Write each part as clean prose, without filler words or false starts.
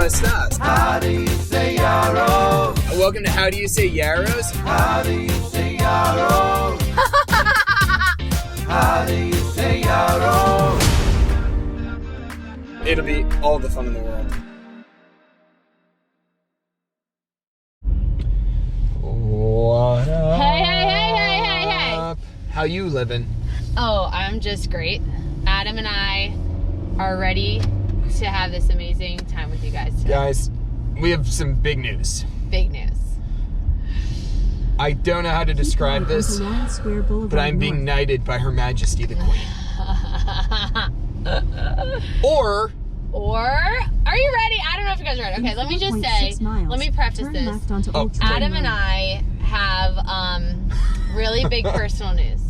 messed up. How do you say Yaros? Welcome to How Do You Say Yaros? How do you say Yaros? How do you say Yaros? It'll be all the fun in the world. What up? Hey. How you living? Oh, I'm just great. Adam and I are ready to have this amazing time with you guys today. Guys, we have some big news. Big news. I don't know how to describe this, but I'm being knighted by Her Majesty the Queen. Or, are you ready? I don't know if you guys are ready. Okay, let me just say, let me preface this. Adam and I have really big personal news.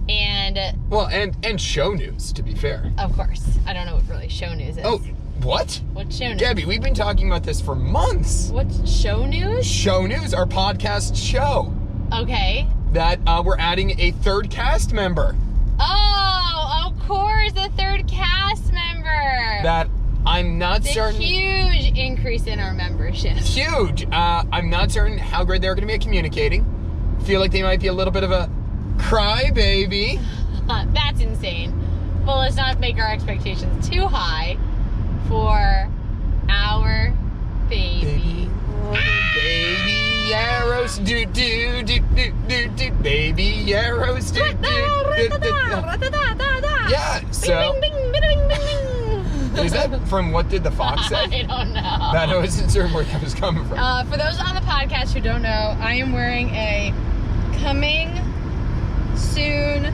And show news, to be fair. Of course. I don't know what really show news is. Oh, what? What's show news? Gabby, we've been talking about this for months. What's show news? Show news, our podcast show. Okay. That we're adding a third cast member. Oh, of course, a third cast member. That I'm not certain. Huge increase in our membership. Huge. I'm not certain how great they're going to be at communicating. Feel like they might be a little bit of a crybaby. That's insane. Well, let's not make our expectations too high for our baby. Baby Yaros, do baby Yaros, do. Yeah. So. Is that from What Did the Fox Say? I don't know. I wasn't sure where that was coming from. For those on the podcast who don't know, I am wearing a coming soon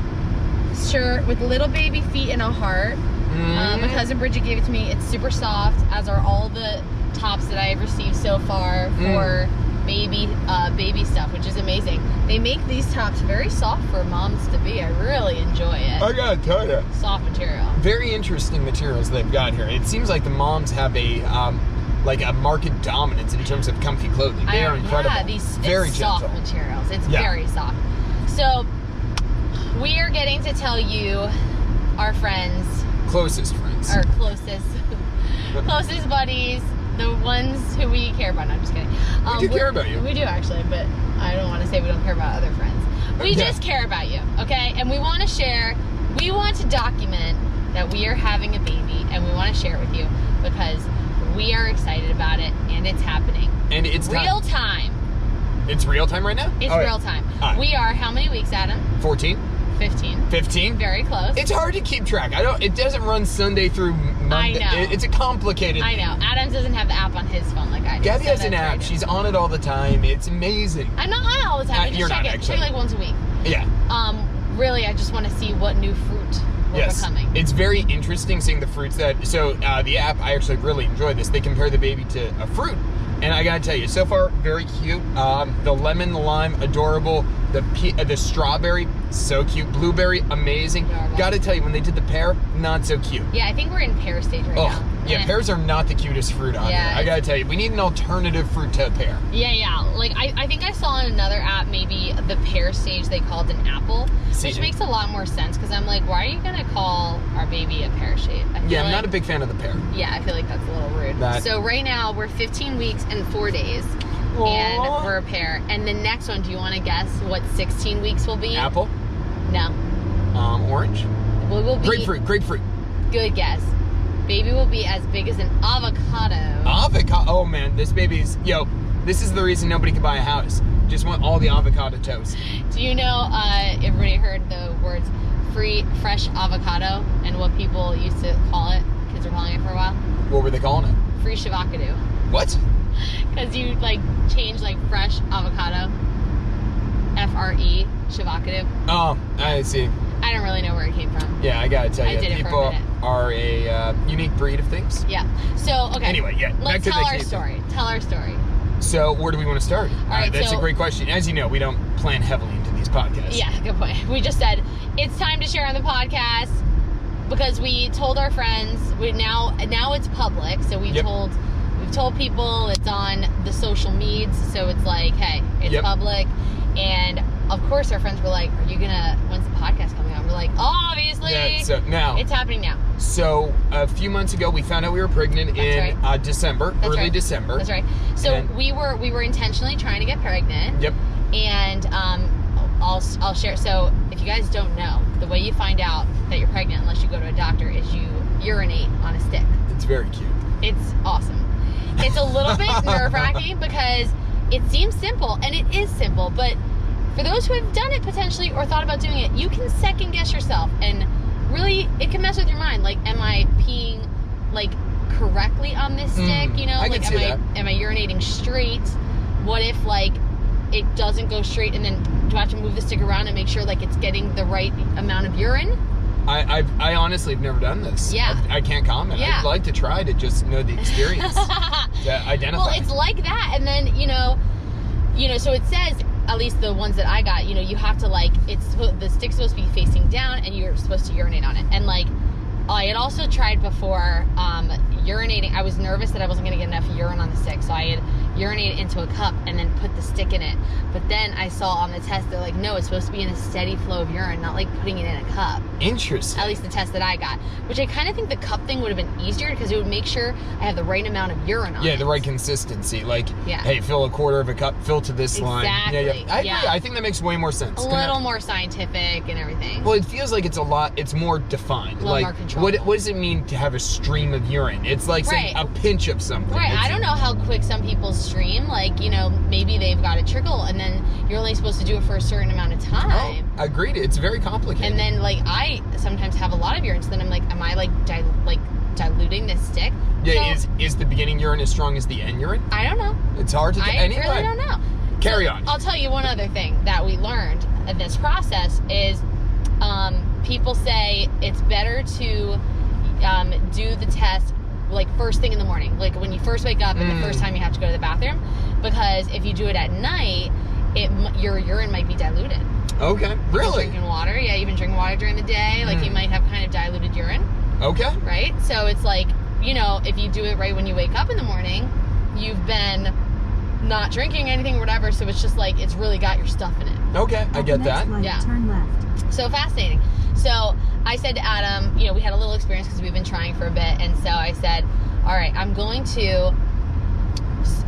shirt with little baby feet and a heart. My cousin Bridget gave it to me. It's super soft, as are all the tops that I have received so far for baby stuff, which is amazing. They make these tops very soft for moms to be. I really enjoy it. I gotta tell you, soft material. Very interesting materials they've got here. It seems like the moms have a market dominance in terms of comfy clothing. They are incredible. Yeah, these very soft gentle materials. It's very soft. So we are getting to tell you, our friends, closest friends, our closest buddies, the ones who we care about. No, I'm just kidding. We do care about you. We do, actually, but I don't want to say we don't care about other friends. We just care about you, okay? And we want to share, we want to document that we are having a baby, and we want to share it with you because we are excited about it, and it's happening. And it's real time. It's real time right now? It's real time. Right. We are, how many weeks, Adam? 14. 15. 15? Very close. It's hard to keep track. It doesn't run Sunday through Monday. I know. It's a complicated I know. Adam doesn't have the app on his phone like I do. Gabby has an app. She's on it all the time. It's amazing. I'm not on it all the time. I just check it. Actually. Check it like once a week. Yeah. Really, I just want to see what new fruit we're becoming. It's very interesting seeing the fruits that... So, the app, I actually really enjoy this. They compare the baby to a fruit. And I gotta tell you, so far, very cute. The lemon, the lime, adorable. The strawberry, so cute. Blueberry, amazing. Adorable. Gotta tell you, when they did the pear, not so cute. Yeah, I think we're in pear stage right now. Yeah, pears are not the cutest fruit on there. I gotta tell you, we need an alternative fruit to a pear. Yeah. Like, I think I saw on another app, maybe the pear stage, they called an apple. Which makes a lot more sense, because I'm like, why are you gonna call our baby a pear shape? I'm not a big fan of the pear. Yeah, I feel like that's a little rude. So right now, we're 15 weeks and 4 days. Aww. And we're a pear. And the next one, do you want to guess what 16 weeks will be? Apple? No. Orange? We will be... Grapefruit. Good guess. Baby will be as big as an avocado. Avocado? Oh, man. This baby's... this is the reason nobody can buy a house. Just want all the avocado toast. Do you know, everybody heard the words fresh avocado and what people used to call it? Kids were calling it for a while. What were they calling it? Free shavacado. What? Because you, change, fresh avocado. F-R-E, shavacado. Oh, I see. I don't really know where it came from. Yeah, I gotta tell you, people are a unique breed of things. Yeah. So, okay. Anyway, let's tell our story. Tell our story. So, where do we want to start? All right, that's a great question. As you know, we don't plan heavily into these podcasts. Yeah, good point. We just said, it's time to share on the podcast because we told our friends, now it's public, so we've told people, it's on the social medias, so it's like, hey, it's public. And of course our friends were like, when's the podcast coming out? We're like, obviously. Yeah, So now It's happening now. So a few months ago, we found out we were pregnant in December, early December. That's right. So And- we were intentionally trying to get pregnant. Yep. And I'll share. So if you guys don't know, the way you find out that you're pregnant, unless you go to a doctor, is you urinate on a stick. It's very cute. It's awesome. It's a little bit nerve-wracking because it seems simple, and it is simple, but for those who have done it potentially or thought about doing it, you can second guess yourself, and really it can mess with your mind. Like, am I peeing like correctly on this stick? You know, I like can see that. am I urinating straight? What if like it doesn't go straight, and then do I have to move the stick around and make sure like it's getting the right amount of urine? I honestly have never done this. Yeah. I can't comment. Yeah. I'd like to try to just know the experience. To identify. Well, it's like that, and then you know, so it says, at least the ones that I got, you have to like, the stick's supposed to be facing down, and you're supposed to urinate on it. And like, I had also tried before urinating. I was nervous that I wasn't gonna get enough urine on the stick, so I had urinated into a cup and then put the stick in it. But then I saw on the test, they're like, no, it's supposed to be in a steady flow of urine, not like putting it in a cup. Interesting. At least the test that I got, which I kind of think the cup thing would have been easier because it would make sure I have the right amount of urine on it. Yeah, the right consistency. Like, Yeah. hey, fill a quarter of a cup, fill to this line. Exactly, Yeah. I agree. yeah. I think that makes way more sense. A little more scientific and everything. Well, it feels like it's more defined. A little more controllable. What does it mean to have a stream of urine? It's like saying Right. a pinch of something. Right, It's- I don't know how quick some people stream. Like, maybe they've got a trickle, and then you're only supposed to do it for a certain amount of time. Oh, agreed. It's very complicated. And then, like, I sometimes have a lot of urine, so then I'm like, am I, like, diluting this stick? yeah, So, is the beginning urine as strong as the end urine? I don't know. It's hard to do. I really don't know. Carry So, on. I'll tell you one other thing that we learned in this process is people say it's better to do the test like first thing in the morning, like when you first wake up and the first time you have to go to the bathroom, because if you do it at night, your urine might be diluted. Okay. You've been Really? drinking water. Yeah, you've been drinking water during the day. Like you might have kind of diluted urine, Okay. right? So it's like, if you do it right when you wake up in the morning, you've been not drinking anything or whatever, so it's just like it's really got your stuff in it. Okay. I get that. Yeah. Turn left. So fascinating. So I said to Adam, we had a little experience because we've been trying for a bit, and so I said, all right, I'm going to,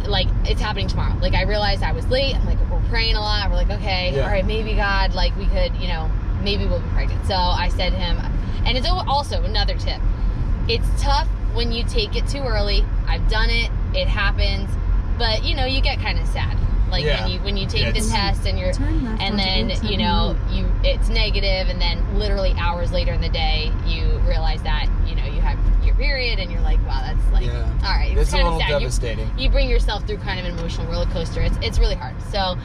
like, it's happening tomorrow. Like, I realized I was late. I'm like, we're praying a lot. We're like, okay, Yeah. all right, maybe God, like, we could, maybe we'll be pregnant. So I said to him, and it's also another tip. It's tough when you take it too early. I've done it. It happens. But, you get kind of sad. Like, Yeah. when you take the It's- test and you're, Turn left and onto then, Old Town Road. it's negative, and then literally hours later in the day, you realize that, you have your period, and you're like, wow, that's like, Yeah. all right. It's a kind of little sad. devastating. You bring yourself through kind of an emotional roller coaster. It's really hard. So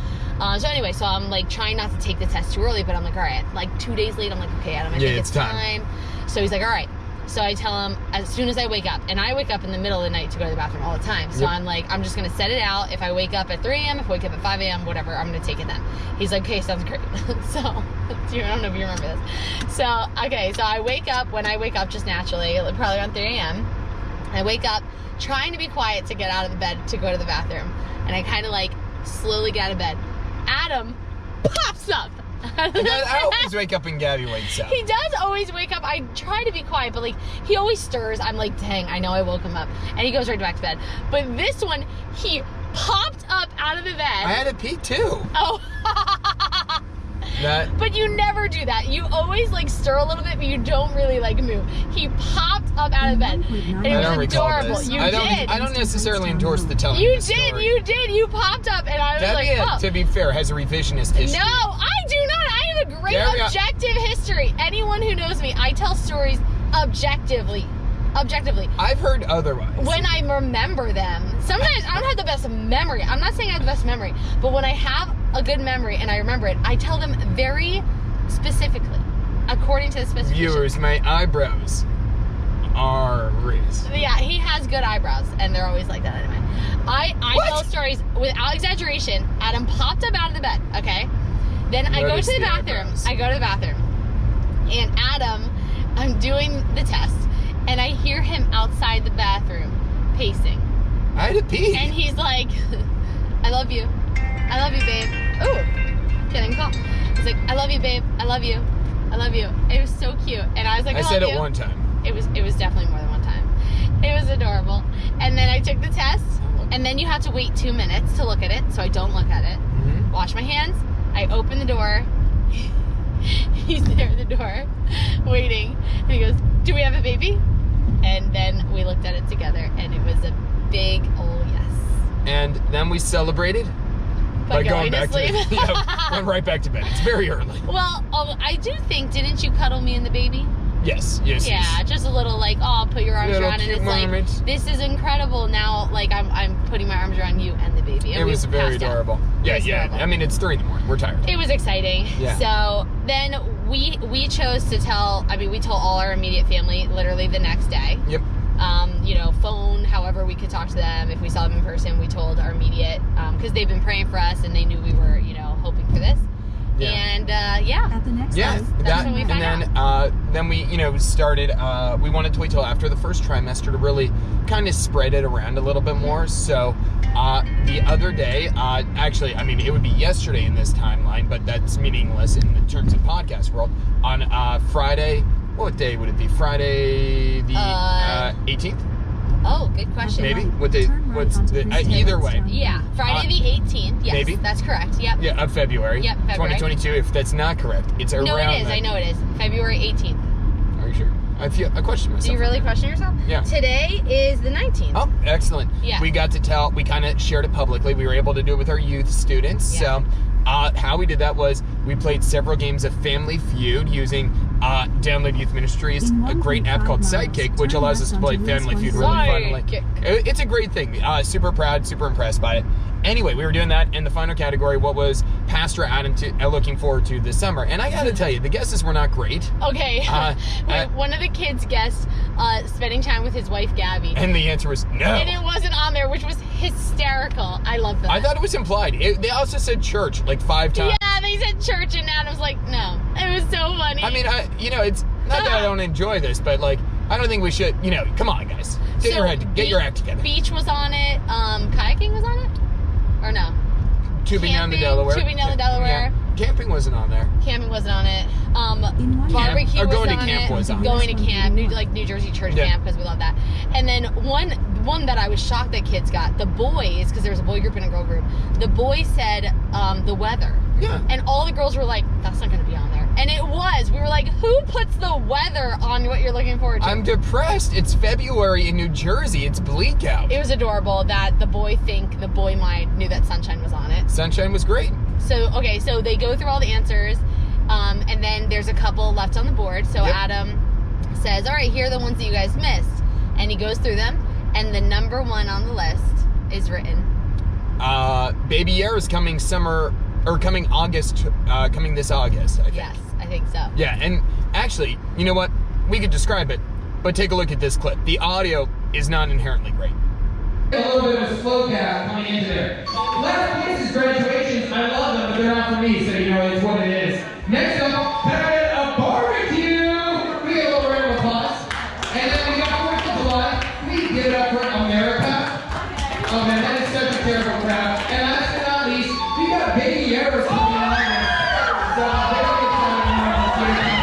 anyway, so I'm like trying not to take the test too early, but I'm like, all right, like 2 days late, I'm like, okay, Adam, I think it's it's time. So he's like, all right. So I tell him as soon as I wake up, and I wake up in the middle of the night to go to the bathroom all the time. So Yep. I'm like, I'm just going to set it out. If I wake up at 3 a.m., if I wake up at 5 a.m., whatever, I'm going to take it then. He's like, okay, sounds great. So, I don't know if you remember this. So, okay, so when I wake up just naturally, probably around 3 a.m., I wake up trying to be quiet to get out of the bed to go to the bathroom. And I kind of like slowly get out of bed. Adam pops up. I always wake up and Gabby wakes up. He does always wake up. I try to be quiet, but like he always stirs. I'm like, dang, I know I woke him up. And he goes right back to bed. But this one, he popped up out of the bed. I had to pee too. Oh. But you never do that. You always like stir a little bit, but you don't really like move. He popped up out of bed. And it I was don't recall adorable. this. You I did. don't necessarily endorse the telling You of the did. story. You did. You popped up, and I was Gabby, like, oh. to be fair, has a revisionist history. No, I do not. I have a great Gabby, objective history. Anyone who knows me, I tell stories objectively. I've heard otherwise. When I remember them. Sometimes I don't have the best memory. I'm not saying I have the best memory, but when I have a good memory and I remember it, I tell them very specifically, according to the specification. Viewers, my eyebrows are raised. Yeah, he has good eyebrows, and they're always like that anyway. I tell stories without exaggeration. Adam popped up out of the bed, okay? Then I go Notice to the the bathroom. eyebrows. I go to the bathroom. And Adam, I'm doing the test, and I hear him outside the bathroom pacing. I had to pee. And he's like, I love you. I love you, babe. Ooh, getting call. He's like, I love you, babe. I love you. I love you. It was so cute. And I was like, I said it one time. It was definitely more than one time. It was adorable. And then I took the test, and then you have to wait 2 minutes to look at it, so I don't look at it. Mm-hmm. Wash my hands. I open the door. He's there at the door, waiting. And he goes, "Do we have a baby?" And then we looked at it together, and it was a big, oh yes. And then we celebrated By going back to sleep. to yeah, went right back to bed. It's very early. Well, I do think, didn't you cuddle me and the baby? Yes. Yeah, just a little like, oh, put your arms Little around, and cute it's moment. like, this is incredible. Now, like, I'm putting my arms around you and the baby. And It was very passed out. adorable. It was Yeah. adorable. I mean, it's 3 a.m. We're tired. It was exciting. Yeah. So then we chose to tell. I mean, we told all our immediate family literally the next day. Yep. Phone, however we could talk to them. If we saw them in person, we told our immediate, because they've been praying for us and they knew we were, hoping for this. Yeah. And At the next Yeah, house, That's when we found and then we, started. We wanted to wait till after the first trimester to really kind of spread it around a little bit more. So the other day, actually, I mean, it would be yesterday in this timeline, but that's meaningless in terms of podcast world. On Friday, what day would it be? Friday the 18th, Oh, good question. maybe. What day? Turn right What's onto the? Christian Either way. Restaurant. Yeah, Friday the 18th. Yes, maybe? that's correct. Yep. Yeah, of February. Yep, February. 2022. If that's not correct, it's around. No, it is. that. I know it is. February 18th. Are you sure? I question myself. Do you really question yourself? Yeah. Today is the 19th. Oh, excellent. Yeah. We got to tell, we kind of shared it publicly. We were able to do it with our youth students. Yeah. So how we did that was we played several games of Family Feud using Download Youth Ministries, a great app called 1.5 miles, Sidekick, which turn allows us to left play onto Family US Feud really finally. Sidekick. It's a great thing. Super proud, super impressed by it. Anyway, we were doing that in the final category. What was Pastor Adam looking forward to this summer? And I got to tell you, the guesses were not great. Okay. Uh, One of the kids guessed spending time with his wife Gabby. And the answer was no. And it wasn't on there, which was hysterical. I love that. I thought it was implied. They also said church like 5 times. Yeah, they said church, and Adam's like, no. It was so funny. I mean, it's not that I don't enjoy this, but like, I don't think we should, come on, guys. Get your act together. Beach was on it. Kayaking was on it? Or no? Tubing down the camping, Delaware. tubing down the Delaware. Yeah. Camping wasn't on there. Camping wasn't on it. In one Barbecue Or was going to on camp it. was on Going to camp, New Jersey church Yeah. camp, because we love that. And then one that I was shocked that kids got, the boys, because there was a boy group and a girl group, the boys said the weather. Yeah. And all the girls were like, that's not going to be on there. And it was. We were like, who puts the weather on what you're looking forward to? I'm depressed. It's February in New Jersey. It's bleak out. It was adorable that the boy mind knew that sunshine was on it. Sunshine was great. So they go through all the answers, and then there's a couple left on the board. So Yep. Adam says, all right, here are the ones that you guys missed. And he goes through them, and the number one on the list is written. Baby Yaros coming this August, I think. Yes, I think so. Yeah, and actually, you know what? We could describe it, but take a look at this clip. The audio is not inherently great. A little bit of a slow cast coming into there. Last place is graduations. I love them, but they're not for me, so it's what it is. Next up, Pattern of Barbecue. We get a little round of applause. And then we got 4th of July. We give it up for America. Oh man, that is such a terrible crowd. And last but not least, we got Baby Yaros coming on there. So very excited about this year.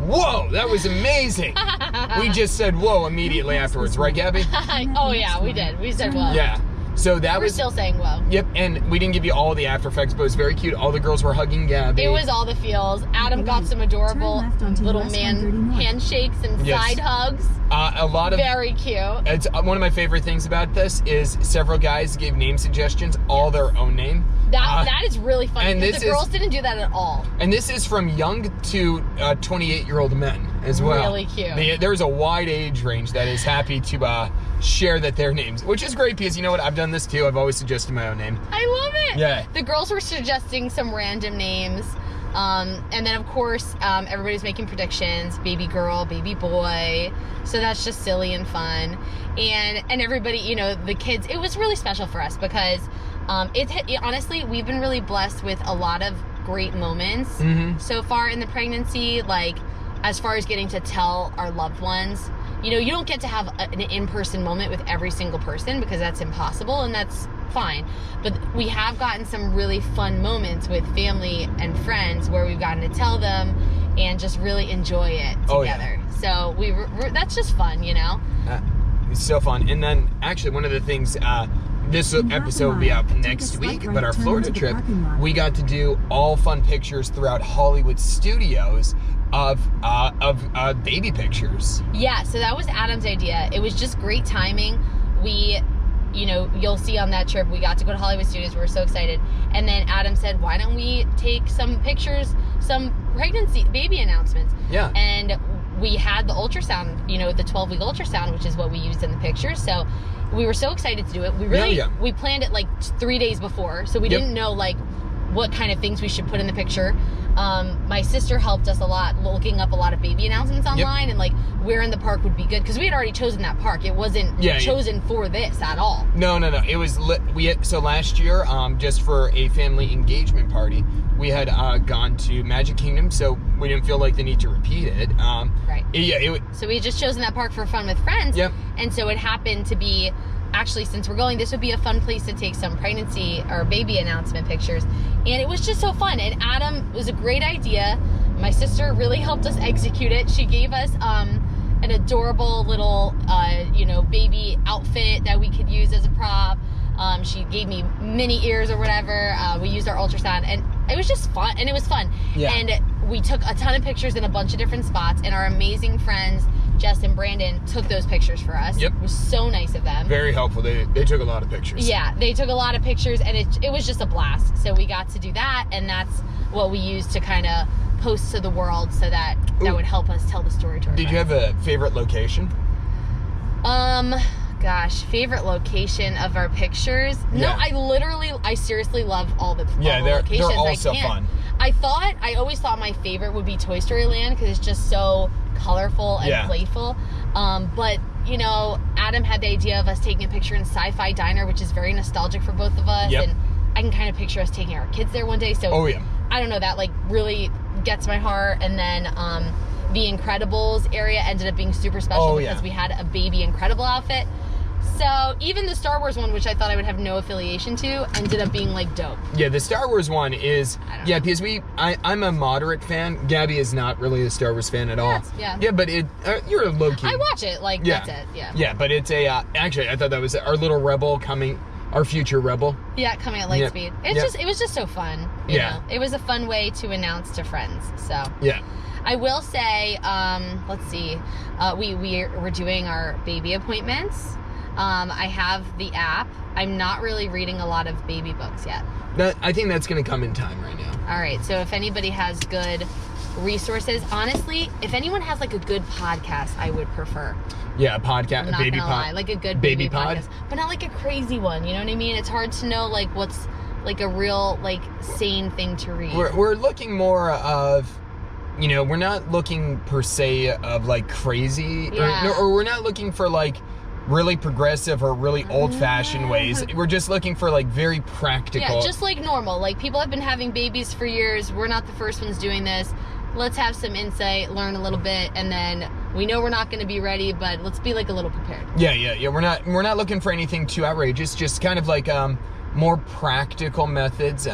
Whoa, that was amazing. We just said whoa immediately afterwards, right, Gabby? Oh, yeah, we did. We said whoa. Yeah. So that We're was. still saying whoa. Yep, and we didn't give you all the after effects, but it was very cute. All the girls were hugging Gabby. It was all the feels. Adam got some adorable Turn left onto little US man 130 north. handshakes and Yes. side hugs. A lot of. Very cute. It's one of my favorite things about this is several guys gave name suggestions, all their own name. That is really funny. and Because this the girls is- didn't do that at all. And this is from young to 28-year-old men as well. Really cute. There's a wide age range that is happy to share their names, which is great because you know what? I've done this too. I've always suggested my own name. I love it. Yeah. The girls were suggesting some random names. And then, of course, everybody's making predictions. Baby girl, baby boy. So that's just silly and fun. And everybody, the kids, it was really special for us because honestly, we've been really blessed with a lot of great moments Mm-hmm. so far in the pregnancy. Like, as far as getting to tell our loved ones, you know, you don't get to have an in-person moment with every single person because that's impossible, and that's fine. But we have gotten some really fun moments with family and friends where we've gotten to tell them and just really enjoy it together. Oh, yeah. So that's just fun, you know? It's so fun. And then actually one of the things, this episode will be out next week, but our Florida trip, we got to do all fun pictures throughout Hollywood studios of baby pictures. Yeah, so that was Adam's idea. It was just great timing. You know, you'll see on that trip, we got to go to Hollywood Studios. We were so excited. And then Adam said, why don't we take some pictures, some pregnancy, baby announcements? Yeah. And we had the ultrasound, you know, the 12-week ultrasound, which is what we used in the pictures. So we were so excited to do it. We really, we planned it like 3 days before. So we didn't know like what kind of things we should put in the picture. My sister helped us a lot looking up a lot of baby announcements online and like where in the park would be good, because we had already chosen that park. It wasn't chosen for this at all. No. It was so last year, just for a family engagement party, we had gone to Magic Kingdom, so we didn't feel like the need to repeat it. Right. Yeah. So we had just chosen that park for fun with friends. Yep. And so it happened to be, actually, since we're going, this would be a fun place to take some pregnancy or baby announcement pictures. And it was just so fun. And Adam, it was a great idea. My sister really helped us execute it. She gave us an adorable little, baby outfit that we could use as a prop. She gave me mini ears or whatever. We used our ultrasound, and it was just fun. And it was fun. Yeah. And we took a ton of pictures in a bunch of different spots, and our amazing friends, Jess and Brandon, took those pictures for us. Yep. It was so nice of them. Very helpful. They took a lot of pictures. Yeah, they took a lot of pictures, and it was just a blast. So we got to do that, and that's what we used to kind of post to the world, so that would help us tell the story to our Did you have a favorite location? Gosh, favorite location of our pictures? Yeah. No, I seriously love all the locations. They're all so fun. I always thought my favorite would be Toy Story Land because it's just so colorful and playful. But, you know, Adam had the idea of us taking a picture in Sci-Fi Diner, which is very nostalgic for both of us. Yep. And I can kind of picture us taking our kids there one day. So, I don't know, that like really gets my heart. And then the Incredibles area ended up being super special because we had a baby Incredible outfit. So even the Star Wars one, which I thought I would have no affiliation to, ended up being like dope. Yeah, the Star Wars one is because I'm a moderate fan. Gabby is not really a Star Wars fan at all. Yeah, but you're a low key. I watch it, like that's it. Yeah, but it's a actually I thought that was our little rebel coming, our future rebel. Yeah, coming at light speed. It was just so fun. You know? It was a fun way to announce to friends. So I will say, let's see, we're doing our baby appointments. I have the app. I'm not really reading a lot of baby books yet. I think that's going to come in time right now. All right. So if anybody has good resources, honestly, if anyone has like a good podcast, I would prefer. Yeah, a podcast, I'm not baby gonna lie, like a good baby podcast, but not like a crazy one. You know what I mean? It's hard to know like what's like a real like sane thing to read. We're looking more of, you know, we're not looking per se of like crazy, or we're not looking for like really progressive or really old-fashioned ways. We're just looking for like very practical. Yeah, just like normal. Like people have been having babies for years. We're not the first ones doing this. Let's have some insight, learn a little bit, and then we know we're not going to be ready, but let's be like a little prepared. Yeah. We're not looking for anything too outrageous. Just kind of like more practical methods,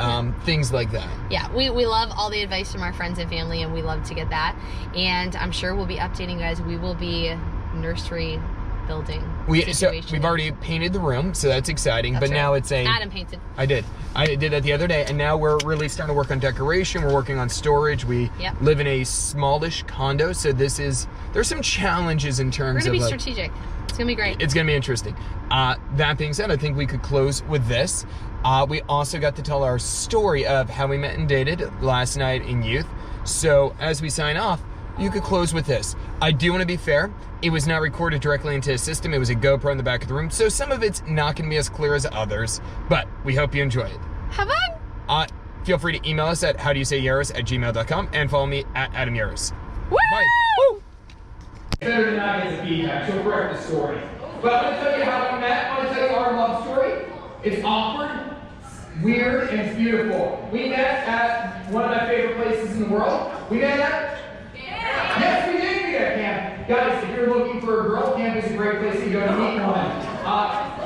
things like that. Yeah, we love all the advice from our friends and family, and we love to get that. And I'm sure we'll be updating you guys. We will be nursery building. We've already painted the room, so that's exciting. That's now it's Adam painted. I did that the other day, and now we're really starting to work on decoration. We're working on storage. We live in a smallish condo, so there's some challenges in terms of. We're gonna be strategic. It's gonna be great. It's gonna be interesting. That being said, I think we could close with this. We also got to tell our story of how we met and dated last night in youth. So as we sign off, you could close with this. I do want to be fair. It was not recorded directly into a system. It was a GoPro in the back of the room. So some of it's not going to be as clear as others, but we hope you enjoy it. Have fun. Feel free to email us at howdoyousayyaros@gmail.com and follow me at Adam Yaros. Woo! Bye. Woo! It's better than not get the feedback, so correct the story. But I'm going to tell you how we met. I'm going to tell you our love story. It's awkward, weird, and it's beautiful. We met at one of my favorite places in the world. We met at... Yes! Guys, if you're looking for a girl, camp is a great place to go to meet one.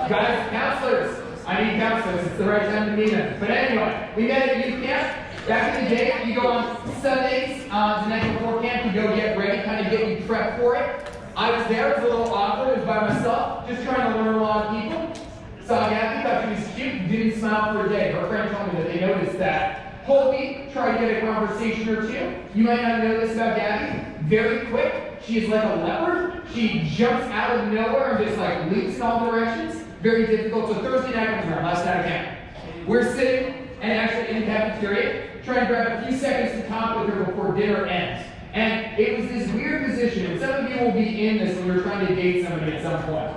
Guys, counselors. I need counselors. It's the right time to meet them. But anyway, we met at youth camp. Back in the day, you go on Sundays, the night before camp, you go get ready, kind of get you prepped for it. I was there, it was a little awkward, it was by myself, just trying to learn a lot of people. Saw Gabby, thought she was cute, didn't smile for a day. Her friend told me that they noticed that. Whole week, tried to get a conversation or two. You might not know this about Gabby. Very quick, she is like a leopard. She jumps out of nowhere and just like leaps in all directions. Very difficult. So Thursday night comes around, last night of camp. We're sitting and actually in the cafeteria, trying to grab a few seconds to talk with her before dinner ends. And it was this weird position, and some of you will be in this when you're trying to date somebody at some point.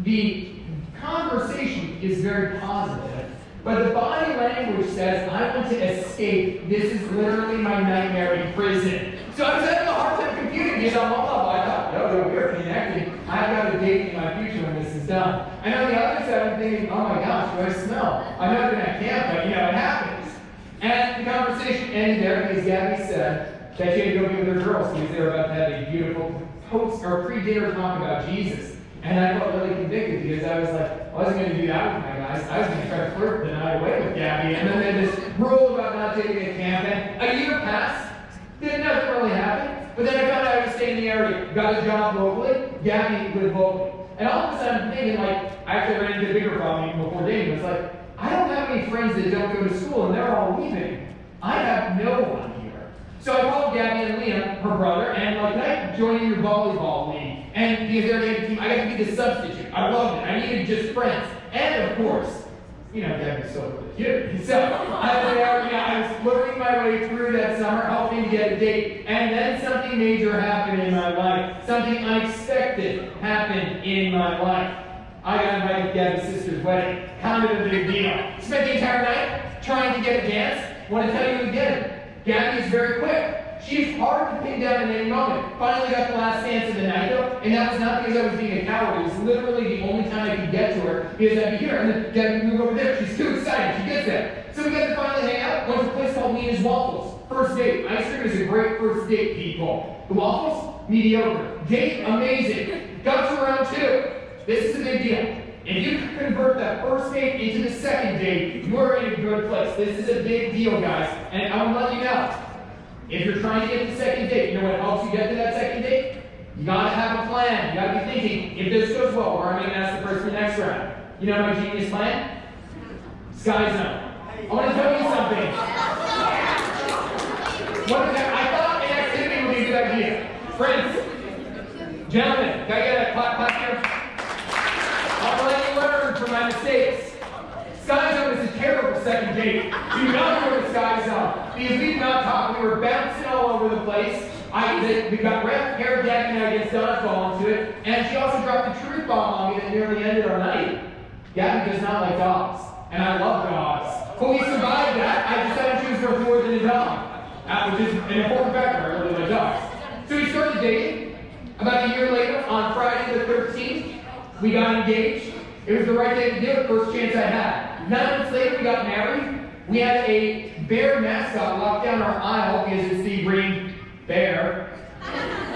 The conversation is very positive, but the body language says, I want to escape. This is literally my nightmare in prison. So I was having a hard time computing because on one level I thought, no, we're connected. I've got a date in my future when this is done. And on the other side, I'm thinking, oh my gosh, do I smell? I've never been at camp, but it happens. And the conversation ended there because Gabby said that she had to go be with her girls because they were about to have a beautiful post or pre-dinner talk about Jesus. And I felt really convicted because I was like, I wasn't going to do that with my guys. I was going to try to flirt the night away with Gabby. And then they had this rule about not taking a camp. And a year passed. Nothing really happened. But then I found out I was staying in the area. Got a job locally. Gabby lived locally. And all of a sudden I'm thinking like, I actually ran into a bigger problem even before dating. It's like, I don't have any friends that don't go to school and they're all leaving. I have no one here. So I called Gabby and Liam, her brother, and like, can I join in your volleyball league? And because they're a team, I got to be the substitute. I loved it. I needed just friends. And of course, Gabby's so really cute. So I was working my way through that summer, helping to get a date. And then something major happened in my life. Something unexpected happened in my life. I got invited to Gabby's sister's wedding. Kind of a big deal. Spent the entire night trying to get a dance. Want to tell you again, Gabby is very quick. She's hard to pin down in any moment. Finally got the last dance of the night though, and that was not because I was being a coward. It was literally the only time I could get to her because I'd be here and then Gabby would move over there. She's too excited. She gets there. So we got to finally hang out. Went to a place called Nina's Waffles. First date. Ice cream is a great first date, people. The waffles, mediocre. Date, amazing. Got to round 2. This is a big deal. If you can convert that first date into the second date, you're in a good place. This is a big deal, guys. And I want to let you know, if you're trying to get the second date, you know what helps you get to that second date? You gotta have a plan. You gotta be thinking, if this goes well, where am I gonna ask the person the next round? You know my genius plan? Sky Zone. I want to tell you something. I thought an activity would be a good idea. Friends, gentlemen, can I get a clap here? I'm gonna let you learn from my mistakes. Sky Zone is a terrible second date. Do not go to Sky Zone. Because we did not talk. We were bouncing all over the place. We got ref hair Gabby and I against dodgeball into it. And she also dropped a truth bomb on me that nearly ended our night. Gabby does not like dogs. And I love dogs. But we survived that. I decided she was worth more than a dog. Which is an important factor. I really like dogs. So we started dating. About a year later, on Friday the 13th, we got engaged. It was the right thing to do, first chance I had. 9 months later, we got married. We had a bear mascot locked down our aisle because it's the green bear.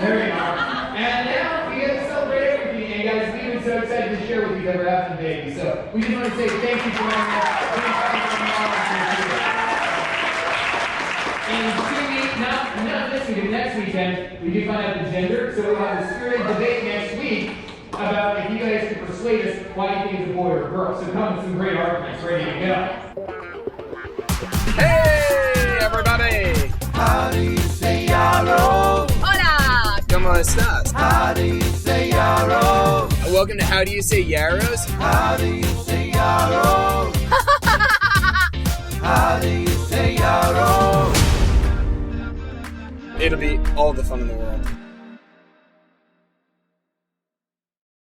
There you are. And now we get to celebrate everything. And guys, we've been so excited to share with you that we're having a baby. So we just want to say thank you for that. And 2 weeks, not this weekend, next weekend, we do find out the gender. So we'll have a spirited debate next week about if you guys can persuade us why you think it's a boy or a girl. So come with some great arguments ready to go. Hey, everybody! How do you say Yaros? Hola! ¿Cómo estás? How do you say Yaros? Welcome to How Do You Say Yaros? How do you say Yaros? How do you say Yaros? It'll be all the fun in the world.